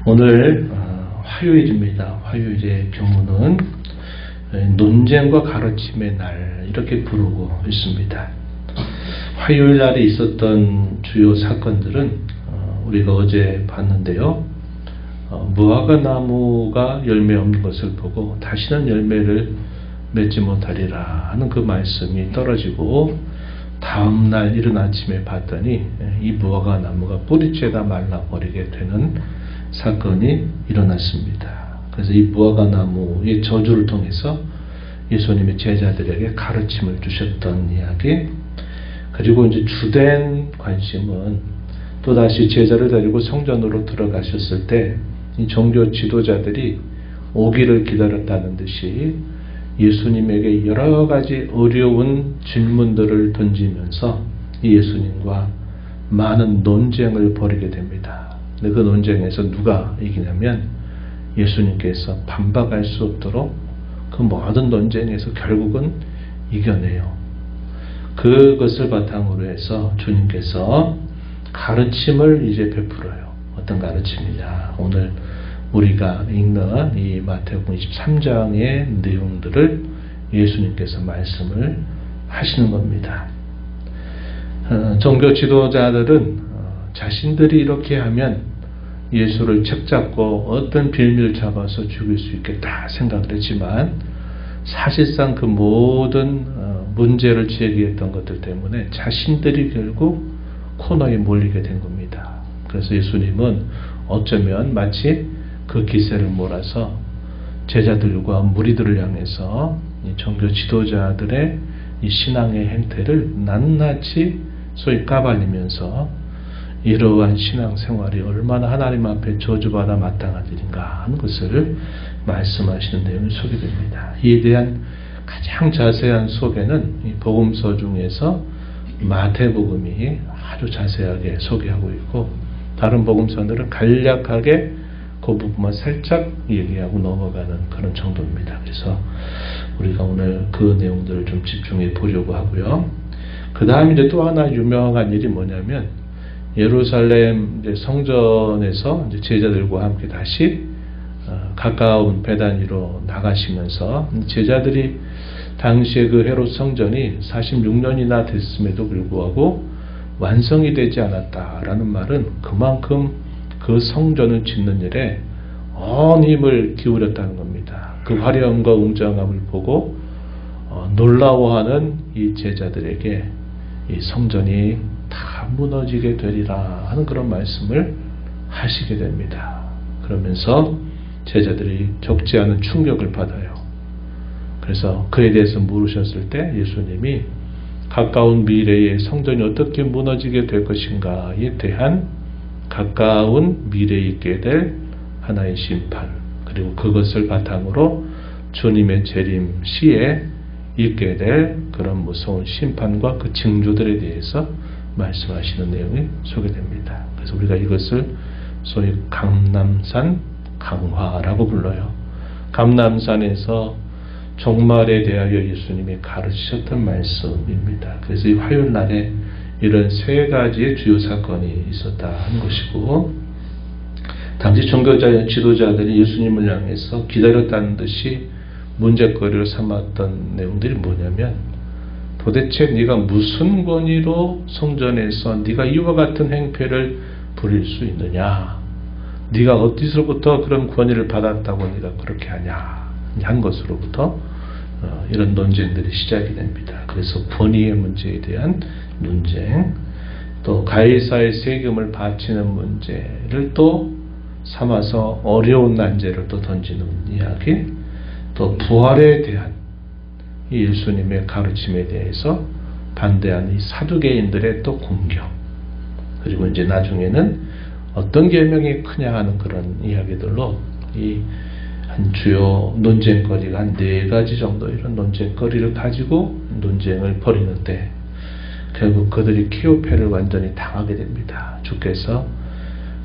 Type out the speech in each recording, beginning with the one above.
오늘 화요일입니다. 화요일의 경우는 논쟁과 가르침의 날 이렇게 부르고 있습니다. 화요일 날에 있었던 주요 사건들은 우리가 어제 봤는데요. 무화과 나무가 열매 없는 것을 보고 다시는 열매를 맺지 못하리라 하는 그 말씀이 떨어지고, 다음날 이른 아침에 봤더니 이 무화과 나무가 뿌리째다 말라버리게 되는 사건이 일어났습니다. 그래서 이 무화과 나무의 저주를 통해서 예수님의 제자들에게 가르침을 주셨던 이야기, 그리고 이제 주된 관심은 또다시 제자를 데리고 성전으로 들어가셨을 때 이 종교 지도자들이 오기를 기다렸다는 듯이 예수님에게 여러 가지 어려운 질문들을 던지면서 예수님과 많은 논쟁을 벌이게 됩니다. 근데 그 논쟁에서 누가 이기냐면 예수님께서 반박할 수 없도록 그 모든 논쟁에서 결국은 이겨내요. 그것을 바탕으로 해서 주님께서 가르침을 이제 베풀어요. 어떤 가르침이냐? 오늘 우리가 읽는 이 마태복음 23장의 내용들을 예수님께서 말씀을 하시는 겁니다. 종교 지도자들은 자신들이 이렇게 하면 예수를 책잡고 어떤 빌미를 잡아서 죽일 수 있겠다 생각을 했지만, 사실상 그 모든 문제를 제기했던 것들 때문에 자신들이 결국 코너에 몰리게 된 겁니다. 그래서 예수님은 어쩌면 마치 그 기세를 몰아서 제자들과 무리들을 향해서 이 종교 지도자들의 이 신앙의 행태를 낱낱이 소위 까발리면서 이러한 신앙생활이 얼마나 하나님 앞에 저주받아 마땅한 일인가 하는 것을 말씀하시는 내용이 소개됩니다. 이에 대한 가장 자세한 소개는 이 복음서 중에서 마태복음이 아주 자세하게 소개하고 있고, 다른 복음서들은 간략하게 그 부분만 살짝 얘기하고 넘어가는 그런 정도입니다. 그래서 우리가 오늘 그 내용들을 좀 집중해 보려고 하고요. 그 다음 이제 또 하나 유명한 일이 뭐냐면, 예루살렘 이제 성전에서 이제 제자들과 함께 다시 가까운 베다니로 나가시면서, 제자들이 당시에 그 헤롯 성전이 46년이나 됐음에도 불구하고 완성이 되지 않았다라는 말은 그만큼 그 성전을 짓는 일에 온 힘을 기울였다는 겁니다. 그 화려함과 웅장함을 보고 놀라워하는 이 제자들에게 이 성전이 다 무너지게 되리라 하는 그런 말씀을 하시게 됩니다. 그러면서 제자들이 적지 않은 충격을 받아요. 그래서 그에 대해서 물으셨을 때 예수님이 가까운 미래에 성전이 어떻게 무너지게 될 것인가에 대한 가까운 미래에 있게 될 하나의 심판, 그리고 그것을 바탕으로 주님의 재림 시에 있게 될 그런 무서운 심판과 그 징조들에 대해서 말씀하시는 내용이 소개됩니다. 그래서 우리가 이것을 소위 감람산 강화라고 불러요. 감람산에서 종말에 대하여 예수님이 가르치셨던 말씀입니다. 그래서 이 화요일 날에 이런 세 가지의 주요 사건이 있었다는 것이고, 당시 종교 지도자들이 예수님을 향해서 기다렸다는 듯이 문제거리로 삼았던 내용들이 뭐냐면, 도대체 네가 무슨 권위로 성전에서 네가 이와 같은 행패를 부릴 수 있느냐? 네가 어디서부터 그런 권위를 받았다고 네가 그렇게 하냐? 한 것으로부터 이런 논쟁들이 시작이 됩니다. 그래서 권위의 문제에 대한 논쟁, 또 가이사의 세금을 바치는 문제를 또 삼아서 어려운 난제를 또 던지는 이야기, 또 부활에 대한 이 예수님의 가르침에 대해서 반대하는 이 사두개인들의 또 공격, 그리고 이제 나중에는 어떤 계명이 크냐 하는 그런 이야기들로 이 한 주요 논쟁거리가 한 4가지 정도 이런 논쟁거리를 가지고 논쟁을 벌이는데, 결국 그들이 키오패를 완전히 당하게 됩니다. 주께서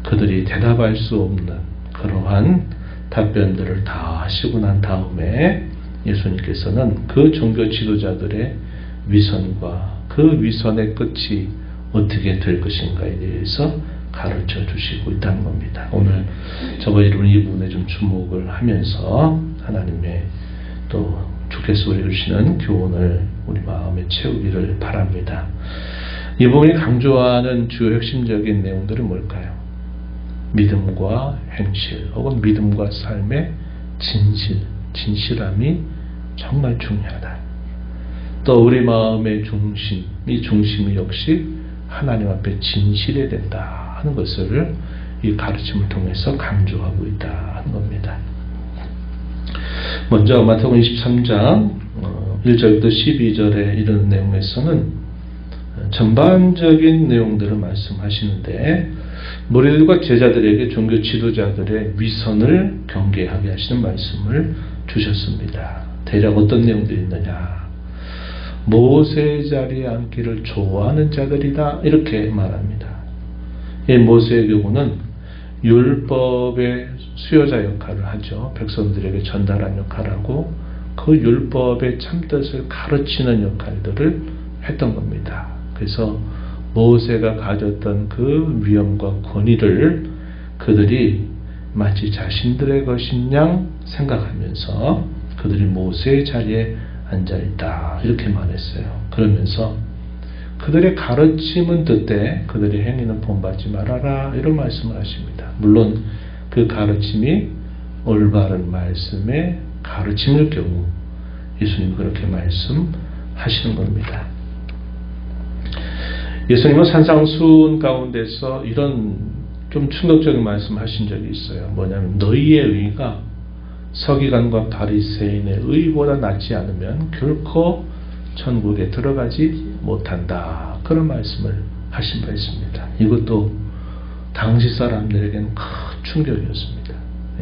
그들이 대답할 수 없는 그러한 답변들을 다 하시고 난 다음에 예수님께서는 그 종교 지도자들의 위선과 그 위선의 끝이 어떻게 될 것인가에 대해서 가르쳐 주시고 있다는 겁니다. 오늘 저와 여러분 이 부분에 좀 주목을 하면서 하나님의 또 주께서 우리 주시는 교훈을 우리 마음에 채우기를 바랍니다. 이 부분이 강조하는 주요 핵심적인 내용들은 뭘까요? 믿음과 행실 혹은 믿음과 삶의 진실함이 정말 중요하다. 또 우리 마음의 중심이 역시 하나님 앞에 진실해야 된다 하는 것을 이 가르침을 통해서 강조하고 있다 하는 겁니다. 먼저 마태복음 23장 1절부터 12절의 이런 내용에서는 전반적인 내용들을 말씀하시는데 무리들과 제자들에게 종교 지도자들의 위선을 경계하게 하시는 말씀을 주셨습니다. 대략 어떤 내용들이 있느냐? 모세의 자리에 앉기를 좋아하는 자들이다 이렇게 말합니다. 이 모세의 경우는 율법의 수여자 역할을 하죠. 백성들에게 전달한 역할을 하고 그 율법의 참뜻을 가르치는 역할들을 했던 겁니다. 그래서 모세가 가졌던 그 위엄과 권위를 그들이 마치 자신들의 것인 양 생각하면서 그들이 모세의 자리에 앉아있다 이렇게 말했어요. 그러면서 그들의 가르침은 듣되 그들의 행위는 본받지 말아라 이런 말씀을 하십니다. 물론 그 가르침이 올바른 말씀의 가르침일 경우 예수님이 그렇게 말씀하시는 겁니다. 예수님은 산상수훈 가운데서 이런 좀 충격적인 말씀 하신 적이 있어요. 뭐냐면 너희의 의가 서기관과 바리새인의 의보다 낫지 않으면 결코 천국에 들어가지 못한다. 그런 말씀을 하신 바 있습니다. 이것도 당시 사람들에게는 큰 충격이었습니다.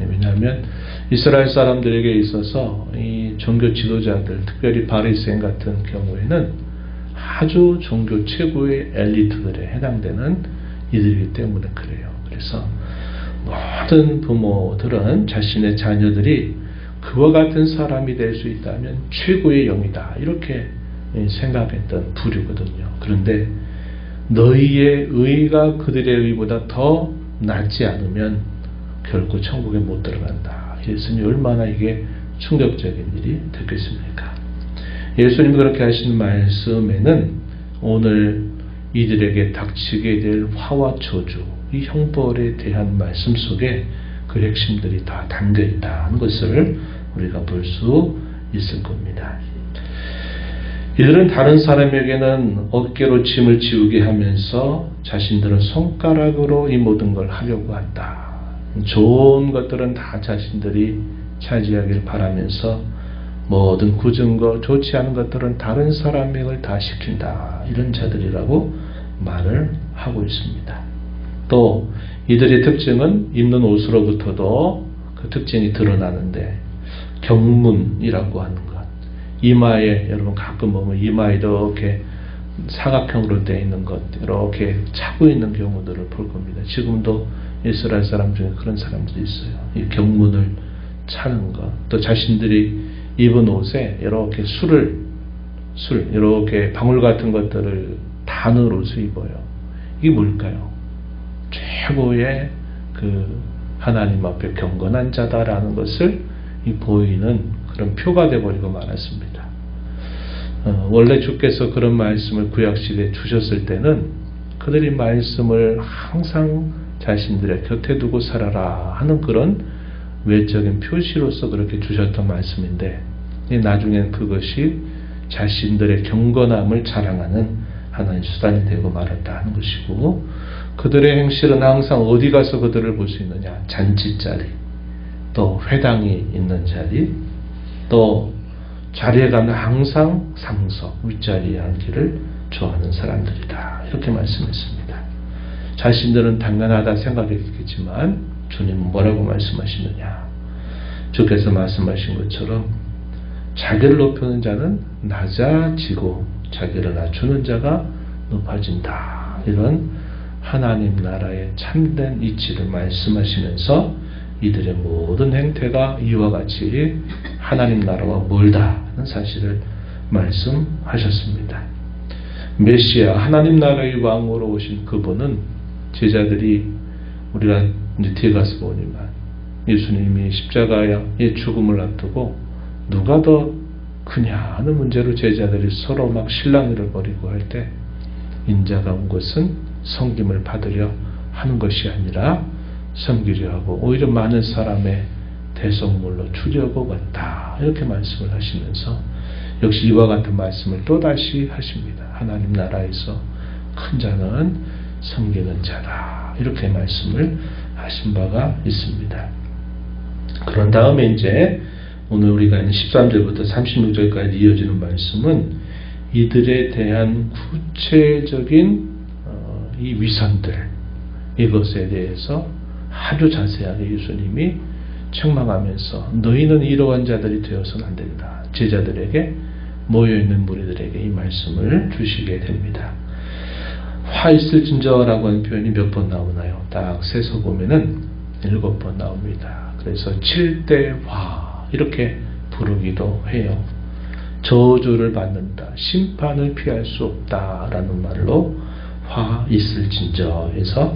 왜냐하면 이스라엘 사람들에게 있어서 이 종교 지도자들, 특별히 바리새인 같은 경우에는 아주 종교 최고의 엘리트들에 해당되는 이들이기 때문에 그래요. 그래서 모든 부모들은 자신의 자녀들이 그와 같은 사람이 될 수 있다면 최고의 영이다 이렇게 생각했던 부류거든요. 그런데 너희의 의가 그들의 의보다 더 낫지 않으면 결코 천국에 못 들어간다. 예수님이 얼마나 이게 충격적인 일이 됐겠습니까? 예수님이 그렇게 하신 말씀에는 오늘 이들에게 닥치게 될 화와 저주, 이 형벌에 대한 말씀 속에 그 핵심들이 다 담겨 있다는 것을 우리가 볼 수 있을 겁니다. 이들은 다른 사람에게는 어깨로 짐을 지우게 하면서 자신들은 손가락으로 이 모든 걸 하려고 한다. 좋은 것들은 다 자신들이 차지하길 바라면서 모든 굳은 것, 좋지 않은 것들은 다른 사람에게 다 시킨다. 이런 자들이라고 말을 하고 있습니다. 또 이들의 특징은 입는 옷으로부터도 그 특징이 드러나는데 경문이라고 하는 것, 이마에 여러분 가끔 보면 이마에 이렇게 사각형으로 되어 있는 것 이렇게 차고 있는 경우들을 볼 겁니다. 지금도 이스라엘 사람 중에 그런 사람들이 있어요. 이 경문을 차는 것, 또 자신들이 입은 옷에 이렇게 술 이렇게 방울 같은 것들을 다 넣은 옷을 입어요. 이게 뭘까요? 최고의 그 하나님 앞에 경건한 자다라는 것을 보이는 그런 표가 되어버리고 말았습니다. 원래 주께서 그런 말씀을 구약시대에 주셨을 때는 그들이 말씀을 항상 자신들의 곁에 두고 살아라 하는 그런 외적인 표시로서 그렇게 주셨던 말씀인데 나중엔 그것이 자신들의 경건함을 자랑하는 하나의 수단이 되고 말았다 는 것이고, 그들의 행실은 항상 어디 가서 그들을 볼 수 있느냐? 잔치자리, 또 회당이 있는 자리, 또 자리에 가면 항상 상석, 윗자리에 앉기를 좋아하는 사람들이다. 이렇게 말씀했습니다. 자신들은 당연하다 생각했겠지만 주님은 뭐라고 말씀하시느냐? 주께서 말씀하신 것처럼 자기를 높이는 자는 낮아지고 자기를 낮추는 자가 높아진다. 이런 하나님 나라의 참된 이치를 말씀하시면서 이들의 모든 행태가 이와 같이 하나님 나라와 멀다는 사실을 말씀하셨습니다. 메시아 하나님 나라의 왕으로 오신 그분은 제자들이 우리가 이제 뒤에 가서 보니만 예수님이 십자가의 죽음을 앞두고 누가 더 크냐 하는 문제로 제자들이 서로 막 실랑이를 벌이고 할 때 인자가 온 것은 섬김을 받으려 하는 것이 아니라 섬기려 하고 오히려 많은 사람의 대속물로 주려고 왔다. 이렇게 말씀을 하시면서 역시 이와 같은 말씀을 또다시 하십니다. 하나님 나라에서 큰 자는 섬기는 자다. 이렇게 말씀을 하신 바가 있습니다. 그런 다음에 이제 오늘 우리가 13절부터 36절까지 이어지는 말씀은 이들에 대한 구체적인 이 위선들, 이것에 대해서 아주 자세하게 예수님이 책망하면서 너희는 이러한 자들이 되어서는 안 된다. 제자들에게, 모여있는 무리들에게 이 말씀을 주시게 됩니다. 화 있을 진저라고 하는 표현이 몇 번 나오나요? 딱 세서 보면은 7번 나옵니다. 그래서 7대 화 이렇게 부르기도 해요. 저주를 받는다, 심판을 피할 수 없다라는 말로 화 있을 진저에서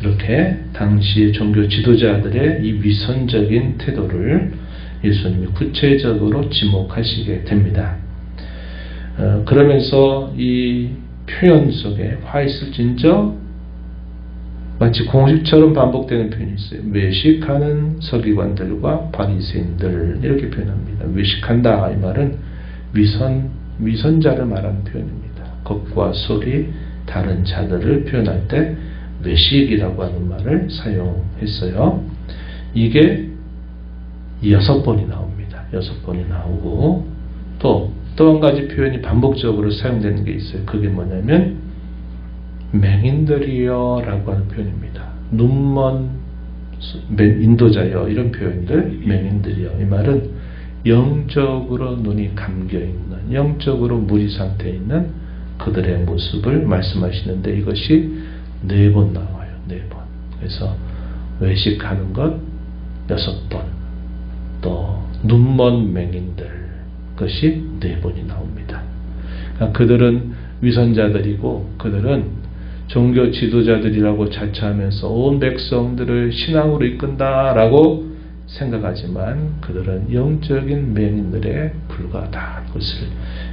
이렇게 당시의 종교 지도자들의 이 위선적인 태도를 예수님이 구체적으로 지목하시게 됩니다. 그러면서 이 표현 속에 화 있을 진저 마치 공식처럼 반복되는 표현이 있어요. 외식하는 서기관들과 바리새인들 이렇게 표현합니다. 외식한다 이 말은 위선자를 말하는 표현입니다. 겉과 속이 다른 자들을 표현할 때 외식이라고 하는 말을 사용했어요. 이게 6번이 나옵니다. 6번이 나오고 또 한 가지 표현이 반복적으로 사용되는 게 있어요. 그게 뭐냐면 맹인들이여 라고 하는 표현입니다. 눈먼 인도자여 이런 표현들, 맹인들이여 이 말은 영적으로 눈이 감겨있는, 영적으로 무지 상태에 있는 그들의 모습을 말씀하시는데 이것이 4번 나와요. 4번. 그래서 외식하는 것 6번, 또 눈먼 맹인들 것이 4번이 나옵니다. 그러니까 그들은 위선자들이고 그들은 종교 지도자들이라고 자처하면서 온 백성들을 신앙으로 이끈다라고 생각하지만 그들은 영적인 맹인들에 불과하다. 그것을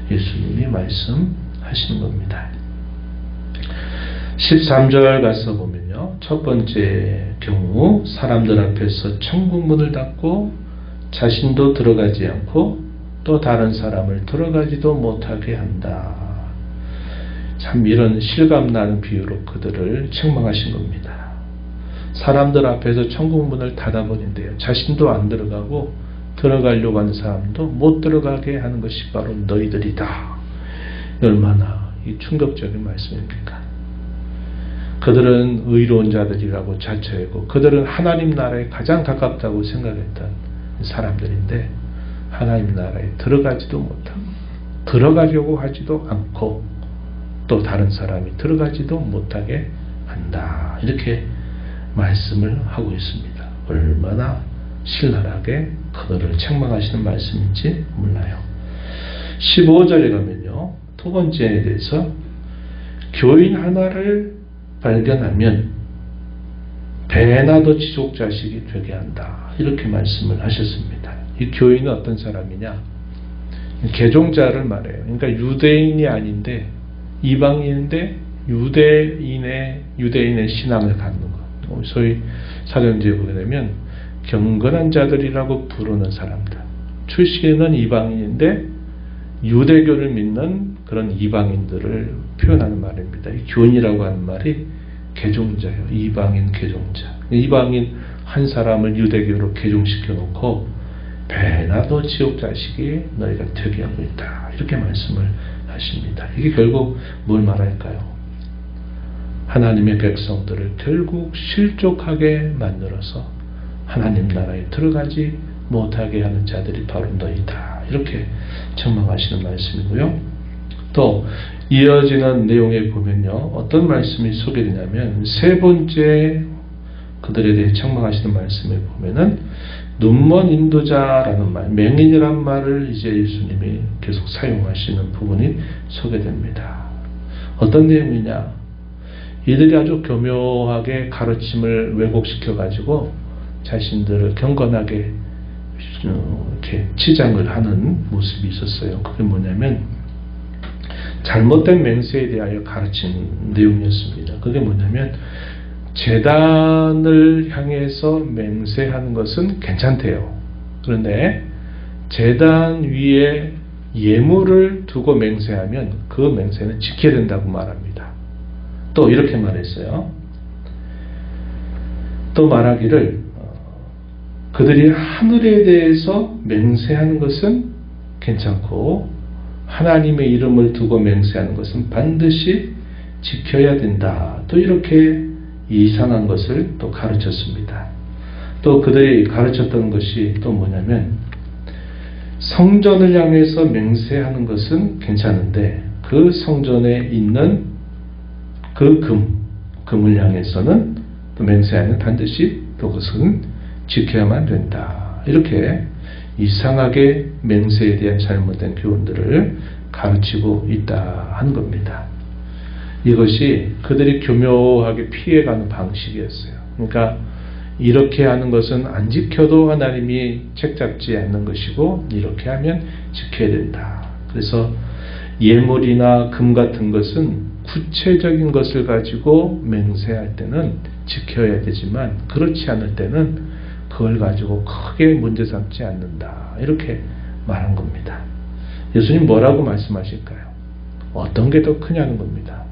예수님이 말씀하시는 겁니다. 13절 가서 보면요. 첫 번째 경우 사람들 앞에서 천국문을 닫고 자신도 들어가지 않고 또 다른 사람을 들어가지도 못하게 한다. 참 이런 실감나는 비유로 그들을 책망하신 겁니다. 사람들 앞에서 천국문을 닫아버린대요. 자신도 안 들어가고 들어가려고 하는 사람도 못 들어가게 하는 것이 바로 너희들이다. 얼마나 이 충격적인 말씀입니까? 그들은 의로운 자들이라고 자처하고 그들은 하나님 나라에 가장 가깝다고 생각했던 사람들인데 하나님 나라에 들어가지도 못하고 들어가려고 하지도 않고 또 다른 사람이 들어가지도 못하게 한다. 이렇게 말씀을 하고 있습니다. 얼마나 신랄하게 그들을 책망하시는 말씀인지 몰라요. 15절에 가면요. 두 번째에 대해서 교인 하나를 발견하면 배나도 지족 자식이 되게 한다. 이렇게 말씀을 하셨습니다. 이 교인은 어떤 사람이냐? 개종자를 말해요. 그러니까 유대인이 아닌데 이방인인데 유대인의 신앙을 갖는 것. 소위 사도행전에 보게 되면 경건한 자들이라고 부르는 사람들. 출신은 이방인인데 유대교를 믿는 그런 이방인들을 표현하는 말입니다. 이 교인이라고 하는 말이 개종자예요. 이방인 개종자. 이방인 한 사람을 유대교로 개종시켜 놓고 배나도 지옥 자식이 너희가 되게 하고 있다. 이렇게 말씀을 하십니다. 이게 결국 뭘 말할까요? 하나님의 백성들을 결국 실족하게 만들어서 하나님 나라에 들어가지 못하게 하는 자들이 바로 너희다. 이렇게 책망하시는 말씀이고요. 또 이어지는 내용에 보면요. 어떤 말씀이 소개되냐면 세 번째 그들에 대해 책망하시는 말씀에 보면은 눈먼 인도자라는 말, 맹인이란 말을 이제 예수님이 계속 사용하시는 부분이 소개됩니다. 어떤 내용이냐? 이들이 아주 교묘하게 가르침을 왜곡시켜 가지고 자신들을 경건하게 이렇게 치장을 하는 모습이 있었어요. 그게 뭐냐면 잘못된 맹세에 대하여 가르친 내용이었습니다. 그게 뭐냐면 제단을 향해서 맹세하는 것은 괜찮대요. 그런데 제단 위에 예물을 두고 맹세하면 그 맹세는 지켜야 된다고 말합니다. 또 이렇게 말했어요. 또 말하기를 그들이 하늘에 대해서 맹세하는 것은 괜찮고 하나님의 이름을 두고 맹세하는 것은 반드시 지켜야 된다. 또 이렇게 이상한 것을 또 가르쳤습니다. 또 그들이 가르쳤던 것이 또 뭐냐면 성전을 향해서 맹세하는 것은 괜찮은데 그 성전에 있는 그 금을 향해서는 또 맹세하면 반드시 또 그것은 지켜야만 된다. 이렇게 이상하게 맹세에 대한 잘못된 교훈들을 가르치고 있다 하는 겁니다. 이것이 그들이 교묘하게 피해가는 방식이었어요. 그러니까 이렇게 하는 것은 안 지켜도 하나님이 책잡지 않는 것이고 이렇게 하면 지켜야 된다. 그래서 예물이나 금 같은 것은 구체적인 것을 가지고 맹세할 때는 지켜야 되지만 그렇지 않을 때는 그걸 가지고 크게 문제 삼지 않는다. 이렇게 말한 겁니다. 예수님 뭐라고 말씀하실까요? 어떤 게 더 크냐는 겁니다.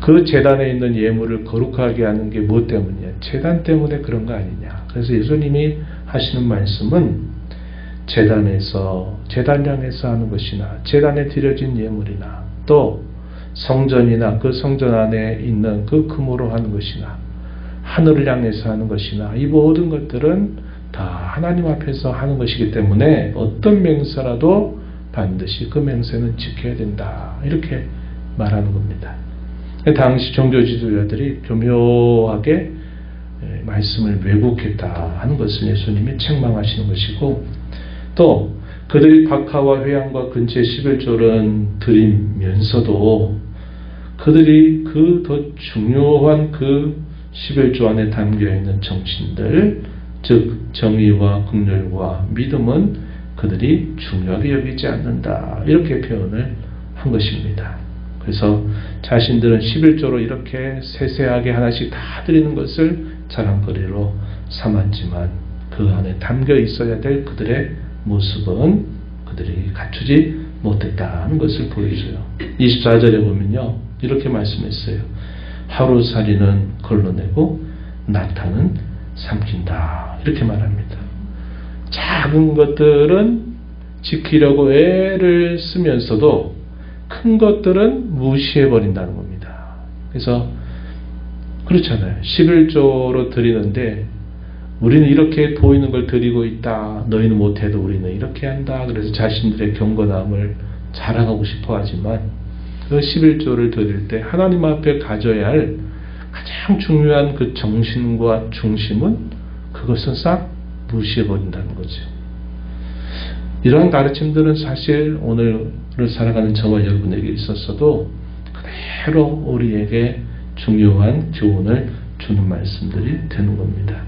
그 제단에 있는 예물을 거룩하게 하는 게 무엇 때문이냐? 제단 때문에 그런 거 아니냐? 그래서 예수님이 하시는 말씀은 제단 향해서 하는 것이나 제단에 드려진 예물이나 또 성전이나 그 성전 안에 있는 그 금으로 하는 것이나 하늘을 향해서 하는 것이나 이 모든 것들은 다 하나님 앞에서 하는 것이기 때문에 어떤 맹세라도 반드시 그 맹세는 지켜야 된다. 이렇게 말하는 겁니다. 당시 종교 지도자들이 교묘하게 말씀을 왜곡했다 하는 것을 예수님이 책망하시는 것이고 또 그들이 박하와 회양과 근처에 11조를 드리면서도 그들이 그 더 중요한 그 11조 안에 담겨있는 정신들 즉 정의와 긍휼과 믿음은 그들이 중요하게 여기지 않는다. 이렇게 표현을 한 것입니다. 그래서 자신들은 11조로 이렇게 세세하게 하나씩 다 드리는 것을 자랑거리로 삼았지만 그 안에 담겨 있어야 될 그들의 모습은 그들이 갖추지 못했다는 것을 보여줘요. 24절에 보면요. 이렇게 말씀했어요. 하루살이는 걸러내고 나타는 삼킨다. 이렇게 말합니다. 작은 것들은 지키려고 애를 쓰면서도 큰 것들은 무시해버린다는 겁니다. 그래서 그렇잖아요. 11조로 드리는데 우리는 이렇게 보이는 걸 드리고 있다. 너희는 못해도 우리는 이렇게 한다. 그래서 자신들의 경건함을 자랑하고 싶어 하지만 그 11조를 드릴 때 하나님 앞에 가져야 할 가장 중요한 그 정신과 중심은 그것은 싹 무시해버린다는 거죠. 이러한 가르침들은 사실 오늘을 살아가는 저와 여러분에게 있었어도 그대로 우리에게 중요한 교훈을 주는 말씀들이 되는 겁니다.